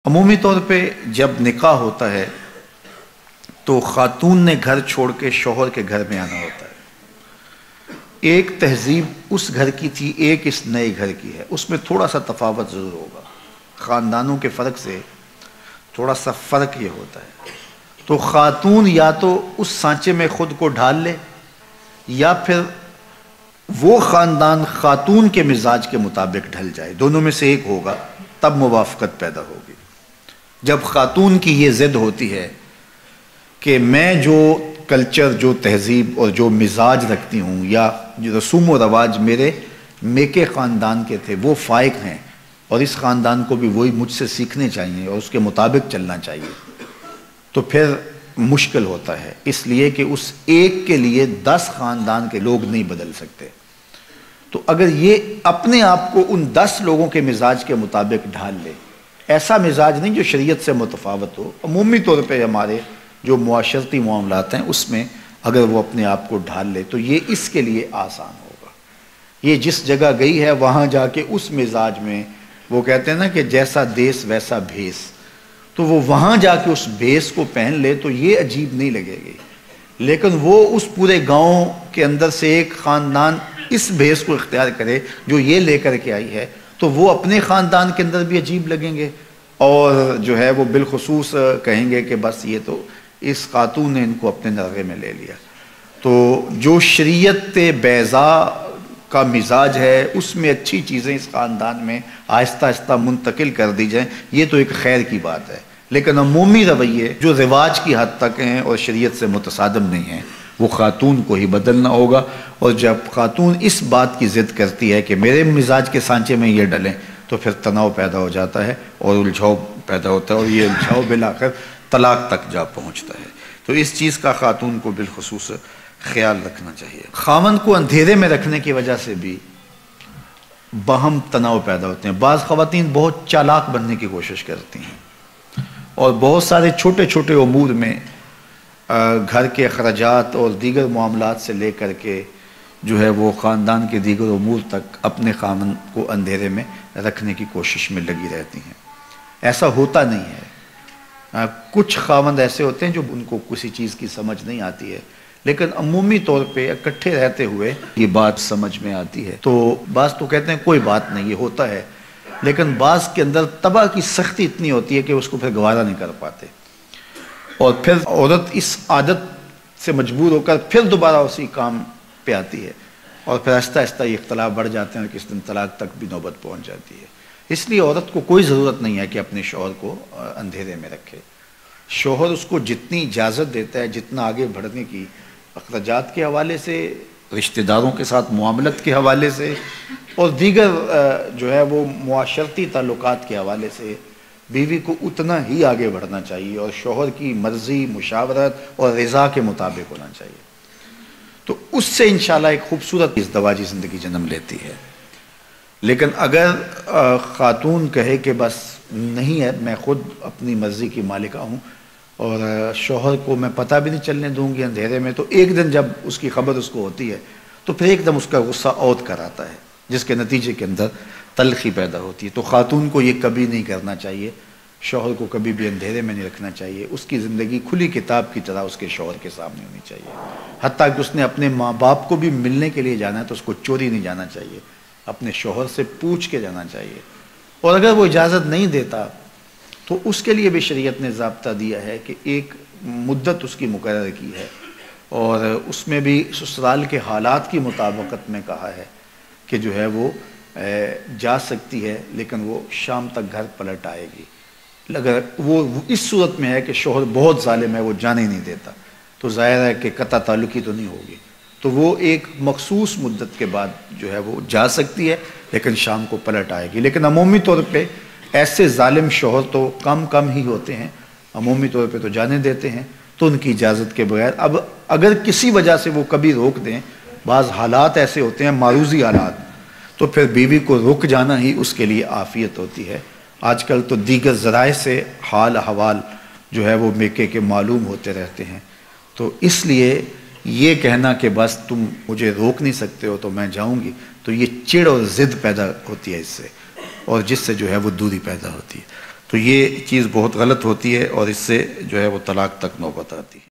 عمومی طور پہ جب نکاح ہوتا ہے تو خاتون نے گھر چھوڑ کے شوہر کے گھر میں آنا ہوتا ہے۔ ایک تہذیب اس گھر کی تھی، ایک اس نئے گھر کی ہے، اس میں تھوڑا سا تفاوت ضرور ہوگا، خاندانوں کے فرق سے تھوڑا سا فرق یہ ہوتا ہے۔ تو خاتون یا تو اس سانچے میں خود کو ڈھال لے یا پھر وہ خاندان خاتون کے مزاج کے مطابق ڈھل جائے، دونوں میں سے ایک ہوگا، تب موافقت پیدا ہوگی۔ جب خاتون کی یہ ضد ہوتی ہے کہ میں جو کلچر، جو تہذیب اور جو مزاج رکھتی ہوں یا جو رسوم و رواج میرے میکے خاندان کے تھے وہ فائق ہیں اور اس خاندان کو بھی وہی مجھ سے سیکھنے چاہیے اور اس کے مطابق چلنا چاہیے، تو پھر مشکل ہوتا ہے، اس لیے کہ اس ایک کے لیے 10 خاندان کے لوگ نہیں بدل سکتے۔ تو اگر یہ اپنے آپ کو ان 10 لوگوں کے مزاج کے مطابق ڈھال لے، ایسا مزاج نہیں جو شریعت سے متفاوت ہو، عمومی طور پہ ہمارے جو معاشرتی معاملات ہیں اس میں اگر وہ اپنے آپ کو ڈھال لے تو یہ اس کے لیے آسان ہوگا۔ یہ جس جگہ گئی ہے وہاں جا کے اس مزاج میں، وہ کہتے ہیں نا کہ جیسا دیس ویسا بھیس، تو وہ وہاں جا کے اس بھیس کو پہن لے تو یہ عجیب نہیں لگے گی، لیکن وہ اس پورے گاؤں کے اندر سے ایک خاندان اس بھیس کو اختیار کرے جو یہ لے کر کے آئی ہے تو وہ اپنے خاندان کے اندر بھی عجیب لگیں گے، اور جو ہے وہ بالخصوص کہیں گے کہ بس یہ تو اس خاتون نے ان کو اپنے نرغے میں لے لیا۔ تو جو شریعت بیضاء کا مزاج ہے اس میں اچھی چیزیں اس خاندان میں آہستہ آہستہ منتقل کر دی جائیں، یہ تو ایک خیر کی بات ہے، لیکن عمومی رویے جو رواج کی حد تک ہیں اور شریعت سے متصادم نہیں ہیں وہ خاتون کو ہی بدلنا ہوگا۔ اور جب خاتون اس بات کی ضد کرتی ہے کہ میرے مزاج کے سانچے میں یہ ڈلیں تو پھر تناؤ پیدا ہو جاتا ہے اور الجھاؤ پیدا ہوتا ہے، اور یہ الجھاؤ بالآخر طلاق تک جا پہنچتا ہے۔ تو اس چیز کا خاتون کو بالخصوص خیال رکھنا چاہیے۔ خاوند کو اندھیرے میں رکھنے کی وجہ سے بھی باہم تناؤ پیدا ہوتے ہیں۔ بعض خواتین بہت چالاک بننے کی کوشش کرتی ہیں اور بہت سارے چھوٹے چھوٹے امور میں گھر کے اخراجات اور دیگر معاملات سے لے کر کے جو ہے وہ خاندان کے دیگر امور تک اپنے خاوند کو اندھیرے میں رکھنے کی کوشش میں لگی رہتی ہیں۔ ایسا ہوتا نہیں ہے۔ کچھ خاوند ایسے ہوتے ہیں جو ان کو کسی چیز کی سمجھ نہیں آتی ہے، لیکن عمومی طور پہ اکٹھے رہتے ہوئے یہ بات سمجھ میں آتی ہے۔ تو بعض تو کہتے ہیں کوئی بات نہیں، یہ ہوتا ہے، لیکن بعض کے اندر طبع کی سختی اتنی ہوتی ہے کہ اس کو پھر گوارا نہیں کر پاتے، اور پھر عورت اس عادت سے مجبور ہو کر پھر دوبارہ اسی کام پہ آتی ہے، اور پھر آہستہ آہستہ یہ اختلاف بڑھ جاتے ہیں اور کس دن طلاق تک بھی نوبت پہنچ جاتی ہے۔ اس لیے عورت کو کوئی ضرورت نہیں ہے کہ اپنے شوہر کو اندھیرے میں رکھے۔ شوہر اس کو جتنی اجازت دیتا ہے، جتنا آگے بڑھنے کی، اخراجات کے حوالے سے، رشتہ داروں کے ساتھ معاملت کے حوالے سے، اور دیگر جو ہے وہ معاشرتی تعلقات کے حوالے سے، بیوی کو اتنا ہی آگے بڑھنا چاہیے اور شوہر کی مرضی، مشاورت اور رضا کے مطابق ہونا چاہیے۔ تو اس سے انشاءاللہ ایک خوبصورت ازدواجی زندگی جنم لیتی ہے۔ لیکن اگر خاتون کہے کہ بس نہیں ہے، میں خود اپنی مرضی کی مالکہ ہوں اور شوہر کو میں پتہ بھی نہیں چلنے دوں گی اندھیرے میں، تو ایک دن جب اس کی خبر اس کو ہوتی ہے تو پھر ایک دم اس کا غصہ عود کر آتا ہے، جس کے نتیجے کے اندر تلخی پیدا ہوتی ہے۔ تو خاتون کو یہ کبھی نہیں کرنا چاہیے، شوہر کو کبھی بھی اندھیرے میں نہیں رکھنا چاہیے۔ اس کی زندگی کھلی کتاب کی طرح اس کے شوہر کے سامنے ہونی چاہیے، حتیٰ کہ اس نے اپنے ماں باپ کو بھی ملنے کے لیے جانا ہے تو اس کو چوری نہیں جانا چاہیے، اپنے شوہر سے پوچھ کے جانا چاہیے، اور اگر وہ اجازت نہیں دیتا تو اس کے لیے بھی شریعت نے ضابطہ دیا ہے کہ ایک مدت اس کی مقرر کی ہے، اور اس میں بھی سسرال کے حالات کی مطابقت میں کہا ہے کہ جو ہے وہ جا سکتی ہے، لیکن وہ شام تک گھر پلٹ آئے گی۔ اگر وہ اس صورت میں ہے کہ شوہر بہت ظالم ہے، وہ جانے نہیں دیتا، تو ظاہر ہے کہ قطع تعلقی تو نہیں ہوگی، تو وہ ایک مخصوص مدت کے بعد جو ہے وہ جا سکتی ہے، لیکن شام کو پلٹ آئے گی۔ لیکن عمومی طور پہ ایسے ظالم شوہر تو کم ہی ہوتے ہیں، عمومی طور پہ تو جانے دیتے ہیں، تو ان کی اجازت کے بغیر۔ اب اگر کسی وجہ سے وہ کبھی روک دیں، بعض حالات ایسے ہوتے ہیں معروضی حالات، تو پھر بیوی کو رک جانا ہی اس کے لیے عافیت ہوتی ہے۔ آج کل تو دیگر ذرائع سے حال احوال جو ہے وہ میکے کے معلوم ہوتے رہتے ہیں، تو اس لیے یہ کہنا کہ بس تم مجھے روک نہیں سکتے ہو تو میں جاؤں گی، تو یہ چڑ اور ضد پیدا ہوتی ہے اس سے، اور جس سے جو ہے وہ دوری پیدا ہوتی ہے۔ تو تو یہ چیز بہت غلط ہوتی ہے اور اس سے جو ہے وہ طلاق تک نوبت آتی ہے۔